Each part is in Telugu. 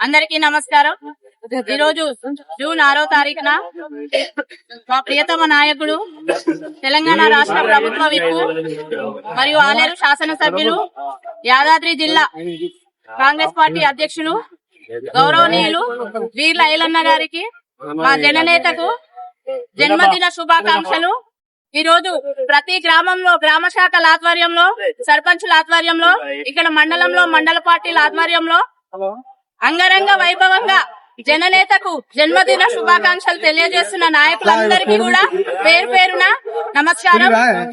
అందరికీ నమస్కారం. ఈరోజు జూన్ 6వ తారీఖున మా ప్రియతమ నాయకుడు, తెలంగాణ రాష్ట్ర ప్రభుత్వ విప్పు మరియు ఆలేరు శాసనసభ్యులు, యాదాద్రి జిల్లా కాంగ్రెస్ పార్టీ అధ్యక్షులు గౌరవనీయులు వీర్ల ఐలన్న గారికి, మా జననేతకు జన్మదిన శుభాకాంక్షలు. ఈ రోజు ప్రతి గ్రామంలో గ్రామ శాఖల ఆధ్వర్యంలో, సర్పంచుల ఆధ్వర్యంలో, ఇక్కడ మండలంలో మండల పార్టీల ఆధ్వర్యంలో అంగరంగ వైభవంగా జననేతకు జన్మదిన శుభాకాంక్షలు తెలియజేస్తున్న నాయకులందరికీ కూడా పేరు పేరున నమస్కారం.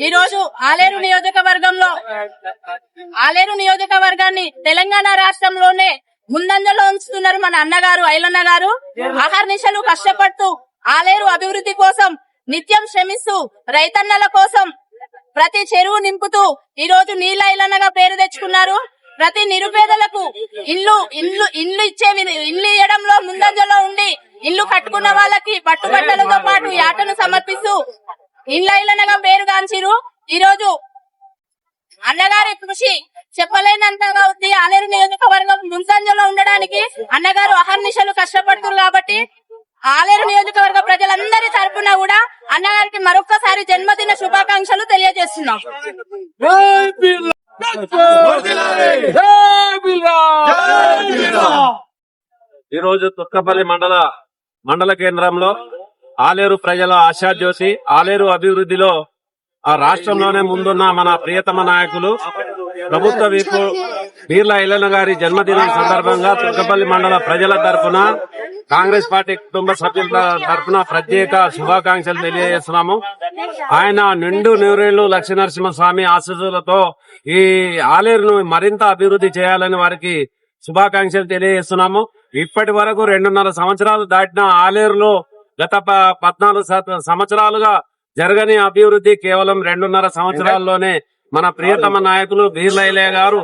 ఈ రోజు ఆలేరు నియోజకవర్గాన్ని తెలంగాణ రాష్ట్రంలోనే ముందంజలో ఉంచుతున్నారు మన అన్నగారు ఐలన్న గారు. అహర్నిశలు కష్టపడుతూ ఆలేరు అభివృద్ధి కోసం నిత్యం శ్రమిస్తూ రైతన్నల కోసం ప్రతి చెరువు నింపుతూ ఈ రోజు నీళ్ళ ఐలన్నగా పేరు తెచ్చుకున్నారు. ప్రతి నిరుపేదలకు ఇల్లు ఇవ్వడంలో ముందంజలో ఉండి ఇల్లు కట్టుకున్న వాళ్ళకి పట్టుబట్టలతో పాటు యాటను సమర్పిస్తూ ఇళ్ళనగా పేరుగాంచిరు. ఈ రోజు అన్నగారి కృషి చెప్పలేనంతగా ఉంది. ఆలేరు నియోజకవర్గం ముందంజలో ఉండడానికి అన్నగారు అహర్నిశలు కష్టపడుతున్నారు. కాబట్టి ఆలేరు నియోజకవర్గ ప్రజలందరి తరపున కూడా అన్నగారికి మరొక్కసారి జన్మదిన శుభాకాంక్షలు తెలియజేస్తున్నాం. ఈ రోజు తుర్కపల్లి మండల కేంద్రంలో ఆలేరు ప్రజల ఆశాజ్యోతి, ఆలేరు అభివృద్ధిలో ఆ రాష్ట్రంలోనే ముందున్న మన ప్రియతమ నాయకులు ప్రభుత్వ విప్పు వీర్ల ఐలన్న గారి జన్మదినం సందర్భంగా తుర్కపల్లి మండల ప్రజల తరఫున, కాంగ్రెస్ పార్టీ కుటుంబ సభ్యుల తరఫున ప్రత్యేక శుభాకాంక్షలు తెలియజేస్తున్నాము. ఆయన నిండు నూరేళ్లు లక్ష్మీనరసింహస్వామి ఆశీస్సులతో ఈ ఆలేరును మరింత అభివృద్ధి చేయాలని వారికి శుభాకాంక్షలు తెలియజేస్తున్నాము. ఇప్పటి వరకు 2.5 సంవత్సరాలు దాటిన ఆలేరులో గత 14 సంవత్సరాలుగా జరగని అభివృద్ధి కేవలం 2.5 సంవత్సరాల్లోనే మన ప్రియతమ నాయకులు వీర్ల ఐలయ్య గారు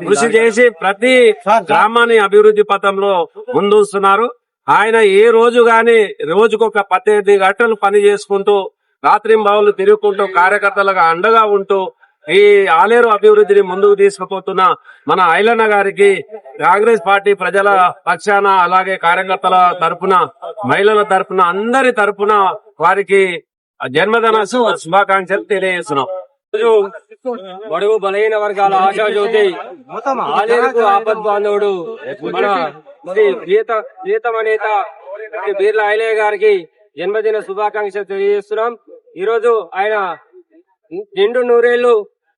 కృషి చేసి ప్రతి గ్రామాన్ని అభివృద్ధి పథంలో ముందుస్తున్నారు. ఆయన ఏ రోజు గాని రోజుకొక 18 గంటలు పని చేసుకుంటూ రాత్రింబావులు తిరుగుకుంటూ కార్యకర్తలకు అండగా ఉంటూ ఈ ఆలేరు అభివృద్ధిని ముందుకు తీసుకుపోతున్న మన ఐలన్న గారికి కాంగ్రెస్ పార్టీ ప్రజల పక్షాన, అలాగే కార్యకర్తల తరపున, మహిళల తరపున, అందరి తరపున వారికి జన్మదిన శుభాకాంక్షలు తెలియజేస్తున్నాం. బడుగు బలహీన వర్గాల ఆశాజ్యోతి, ఆలేరుకు ఆపద్ బాంధవుడు, మన ప్రియతమ నేత వీర్ల ఐలయ్య గారికి జన్మదిన శుభాకాంక్షలు తెలియజేస్తున్నాం. ఈ రోజు ఆయన నిండు నూరేళ్లు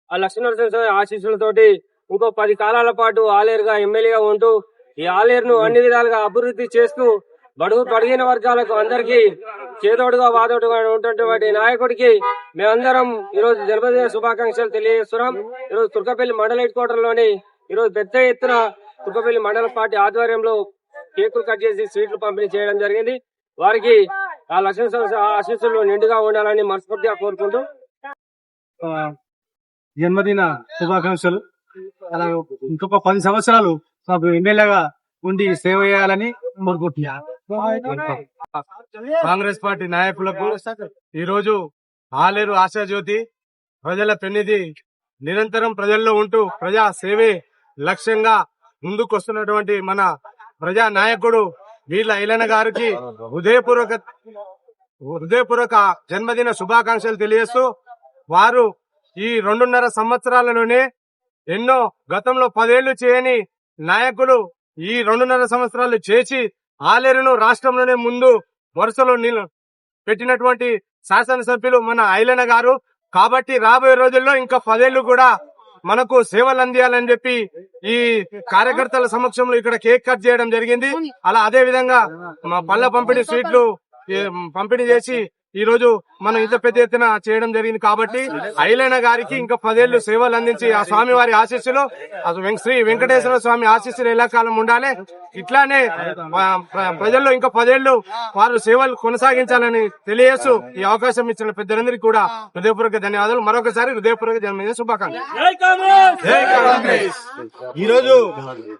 ఆ లక్ష్మీనరసింహస్వామి ఆశీస్సులతోటి ఇంకో 10 కాలాల పాటు ఆలేరుగా ఎమ్మెల్యేగా ఉంటూ ఈ ఆలేరును అన్ని విధాలుగా అభివృద్ధి చేస్తూ బడుగిన వర్గాలకు అందరికీ చేదోడుగా వాదోడుగా ఉంటున్నటువంటి నాయకుడికి మేమందరం ఈరోజు జన్మదిన శుభాకాంక్షలు తెలియజేస్తున్నాం. ఈరోజు తుర్కపల్లి మండల హెడ్ క్వార్టర్ లోని ఈరోజు పెద్ద ఎత్తున తుర్కపల్లి మండల పార్టీ ఆధ్వర్యంలో కేకులు కట్ చేసి స్వీట్లు పంపిణీ చేయడం జరిగింది. వారికి ఆ లక్ష్మీ ఆశీస్సులు నిండుగా ఉండాలని మనస్ఫూర్తిగా కోరుకుంటూ జన్మదిన శుభాకాంక్షలు. అలాగే ఇంకొక 10 సంవత్సరాలు మాకు ఎమ్మెల్యేగా ఉండి సేవ చేయాలని కోరుకుంటున్నాను. కాంగ్రెస్ పార్టీ నాయకులకు ఈ రోజు ఆలేరు ఆశాజ్యోతి, ప్రజల పెన్నిధి, నిరంతరం ప్రజల్లో ఉంటూ ప్రజా సేవే లక్ష్యంగా ముందుకు వస్తున్నటువంటి మన ప్రజా నాయకుడు వీర్ల ఐలన్న గారికి హృదయపూర్వక జన్మదిన శుభాకాంక్షలు తెలియజేస్తూ, వారు ఈ 2.5 సంవత్సరాలలోనే ఎన్నో గతంలో 10 ఏళ్లు చేయని నాయకులు ఈ 2.5 సంవత్సరాలు చేసి ఆలేరును రాష్ట్రంలోనే ముందు వరుసలో పెట్టినటువంటి శాసనసభ్యులు మన ఐలన్న గారు. కాబట్టి రాబోయే రోజుల్లో ఇంకా 10 ఏళ్లు కూడా మనకు సేవలు అందియాలని చెప్పి ఈ కార్యకర్తల సమక్షంలో ఇక్కడ కేక్ కట్ చేయడం జరిగింది. అలా అదే విధంగా మా పళ్ళ పంపిణీ స్వీట్లు పంపిణీ చేసి ఈ రోజు మనం ఇంత పెద్ద ఎత్తున చేయడం జరిగింది. కాబట్టి ఐలైన గారికి ఇంకా 10 ఏళ్లు సేవలు అందించి ఆ స్వామి వారి ఆశీస్సులు శ్రీ వెంకటేశ్వర స్వామి ఆశీస్సులు ఎల్లకాలం ఉండాలి. ఇట్లానే ప్రజల్లో ఇంకా 10 ఏళ్లు వారు సేవలు కొనసాగించాలని తెలియజేస్తూ ఈ అవకాశం ఇచ్చిన పెద్దలందరికీ కూడా హృదయపూర్వక ధన్యవాదాలు. మరొకసారి హృదయపూర్వక జన్మదిన శుభాకాంక్షలు. ఈ రోజు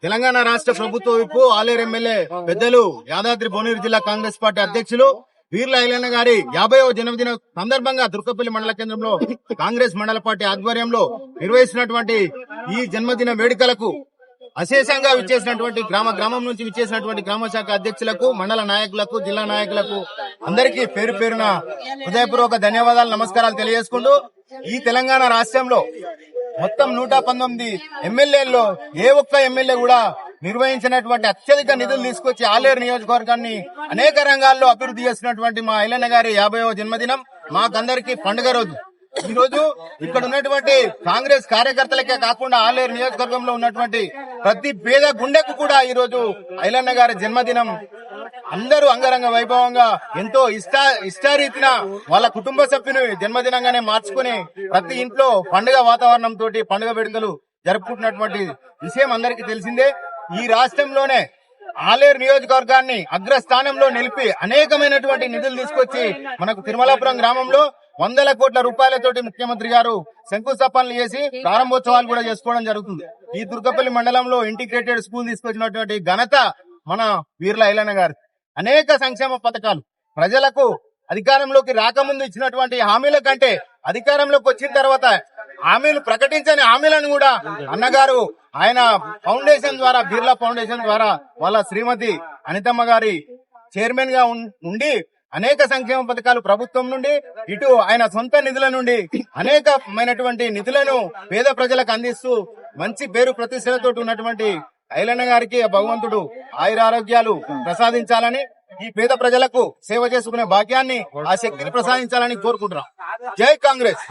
తెలంగాణ రాష్ట్ర ప్రభుత్వ విప్పు ఆలేరు ఎమ్మెల్యే పెద్దలు యాదాద్రి భువనగిరి జిల్లా కాంగ్రెస్ పార్టీ అధ్యక్షులు వీర్ల ఐలన్న గారి 50వ జన్మదిన సందర్భంగా దుర్గపల్లి మండల కేంద్రంలో కాంగ్రెస్ మండల పార్టీ ఆధ్వర్యంలో నిర్వహిస్తున్నటువంటి ఈ జన్మదిన వేడుకలకు అశేషంగా విచ్చేసినటువంటి గ్రామం నుంచి విచ్చేసినటువంటి గ్రామ శాఖ అధ్యక్షులకు, మండల నాయకులకు, జిల్లా నాయకులకు అందరికీ పేరు పేరున హృదయపూర్వక ధన్యవాదాలు, నమస్కారాలు తెలియజేసుకుంటూ ఈ తెలంగాణ రాష్ట్రంలో మొత్తం 119 ఎమ్మెల్యేల్లో ఏ ఒక్క ఎమ్మెల్యే కూడా నిర్వహించినటువంటి అత్యధిక నిధులు తీసుకొచ్చి ఆలేరు నియోజకవర్గాన్ని అనేక రంగాల్లో అభివృద్ధి చేసినటువంటి మా ఐలన్న గారి 50వ జన్మదినం మాకందరికీ పండుగ రోజు. ఈ రోజు ఇక్కడ ఉన్నటువంటి కాంగ్రెస్ కార్యకర్తలకే కాకుండా ఆలేరు నియోజకవర్గంలో ఉన్నటువంటి ప్రతి పేద గుండెకు కూడా ఈ రోజు ఐలన్న గారి జన్మదినం అందరూ అంగరంగ వైభవంగా ఎంతో ఇష్టారీతిన వాళ్ళ కుటుంబ సభ్యుని జన్మదినంగానే మార్చుకుని ప్రతి ఇంట్లో పండుగ వాతావరణం తోటి పండుగ వేడుకలు జరుపుకుంటున్నటువంటి విషయం అందరికీ తెలిసిందే. ఈ రాష్ట్రంలోనే ఆలేరు నియోజకవర్గాన్ని అగ్రస్థానంలో నిలిపి అనేకమైనటువంటి నిధులు తీసుకొచ్చి మనకు తిరుమలాపురం గ్రామంలో 100 కోట్ల రూపాయలతోటి ముఖ్యమంత్రి గారు శంకుస్థాపనలు చేసి ప్రారంభోత్సవాలు కూడా చేసుకోవడం జరుగుతుంది. ఈ దుర్గపల్లి మండలంలో ఇంటిగ్రేటెడ్ స్కూల్ తీసుకొచ్చినటువంటి ఘనత మన వీర్ల ఐలన్న గారు. అనేక సంక్షేమ పథకాలు ప్రజలకు అధికారంలోకి రాకముందు ఇచ్చినటువంటి హామీల కంటే అధికారంలోకి వచ్చిన తర్వాత హామీలు ప్రకటించని హామీలను కూడా అన్నగారు ఆయన ఫౌండేషన్ ద్వారా, బిర్లా ఫౌండేషన్ ద్వారా వాళ్ళ శ్రీమతి అనితమ్మ గారి చైర్మన్ గా ఉండి అనేక సంక్షేమ పథకాలు ప్రభుత్వం నుండి ఇటు ఆయన సొంత నిధుల నుండి అనేకమైనటువంటి నిధులను పేద ప్రజలకు అందిస్తూ మంచి పేరు ప్రతిష్టలతో ఉన్నటువంటి ఐలన్న గారికి భగవంతుడు ఆయురారోగ్యాలు ప్రసాదించాలని, ఈ పేద ప్రజలకు సేవ చేసుకునే భాగ్యాన్ని ఆ శక్తిని ప్రసాదించాలని కోరుకుంటున్నాం. జై కాంగ్రెస్.